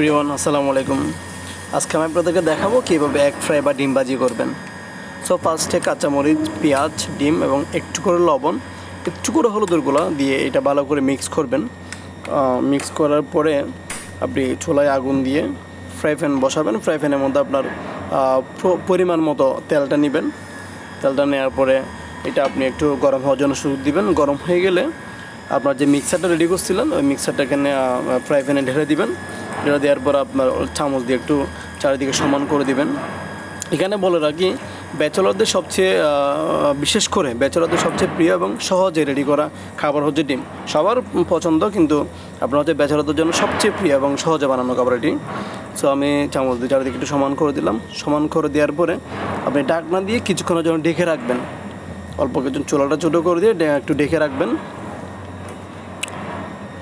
Everyone, আসসালামু আলাইকুম। আজকে আমি আপনাদেরকে দেখাবো কীভাবে এগ ফ্রাই বা ডিম ভাজি করবেন। সো ফার্স্টে কাঁচামরিচ, পেঁয়াজ, ডিম এবং একটু করে লবণ, একটু করে হলুদের গুঁড়া দিয়ে এটা ভালো করে মিক্স করবেন। মিক্স করার পরে আপনি চুলায় আগুন দিয়ে ফ্রাই প্যান বসাবেন। ফ্রাই প্যানের মধ্যে আপনার পরিমাণ মতো তেলটা নেবেন। তেলটা নেওয়ার পরে এটা আপনি একটু গরম হওয়ার জন্য সুযোগ দিবেন। গরম হয়ে গেলে আপনার যে মিক্সারটা রেডি করছিলেন ওই মিক্সারটা এখানে ফ্রাই প্যানে ঢেলে দিবেন। ঢেলে দেওয়ার পর আপনার চামচ দিয়ে একটু চারিদিকে সমান করে দিবেন। এখানে বলে রাখি, ব্যাচেলরদের সবচেয়ে বিশেষ করে ব্যাচেলরদের সবচেয়ে প্রিয় এবং সহজে রেডি করা খাবার হচ্ছে ডিম। সবার পছন্দ, কিন্তু আপনার হচ্ছে ব্যাচেলরদের জন্য সবচেয়ে প্রিয় এবং সহজে বানানো খাবার এটি। সো আমি চামচ দিয়ে চারিদিকে একটু সমান করে দিলাম। সমান করে দেওয়ার পরে আপনি ঢাকনা দিয়ে কিছুক্ষণের জন্য ঢেকে রাখবেন। অল্প কিছু চুলাটা ছোটো করে দিয়ে একটু ঢেকে রাখবেন।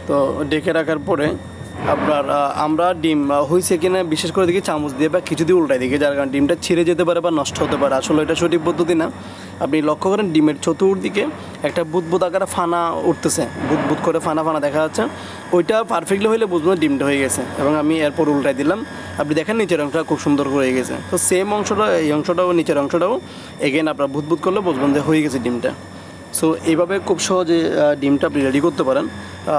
তো ঢেকে রাখার পরে আপনার আমরা ডিম হয়েছে কিনা বিশেষ করে দেখি চামচ দিয়ে বা কিছু দিয়ে উল্টাই দেখি, যার কারণে ডিমটা ছিঁড়ে যেতে পারে বা নষ্ট হতে পারে। আসলে এটা সঠিক পদ্ধতি না। আপনি লক্ষ্য করেন ডিমের চতুর্দিকে একটা বুদবুদ আকারে ফানা উঠতেছে, বুদবুদ করে ফানা ফানা দেখা যাচ্ছে। ওইটা পারফেক্টলি হলে বুঝবেন ডিমটা হয়ে গেছে। এবং আমি এরপর উল্টাই দিলাম। আপনি দেখেন নিচের অংশটা খুব সুন্দর হয়ে গেছে। তো সেম অংশটা, এই অংশটাও নিচের অংশটাও এগেন আপনার বুদবুদ করলে বুঝবেন যে হয়ে গেছে ডিমটা। সো এইভাবে খুব সহজে ডিমটা আপনি রেডি করতে পারেন।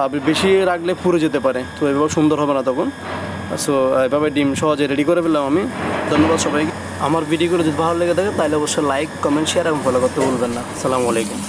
আপনি বেশি রাখলে পুড়ে যেতে পারে, তো এভাবে সুন্দর হবে না তখন। সো এভাবে ডিম সহজে রেডি করে ফেললাম আমি। ধন্যবাদ সবাইকে। আমার ভিডিওগুলো যদি ভালো লেগে থাকে তাহলে অবশ্যই লাইক, কমেন্ট, শেয়ার এবং ফলো করতে ভুলবেন না। আসসালামু আলাইকুম।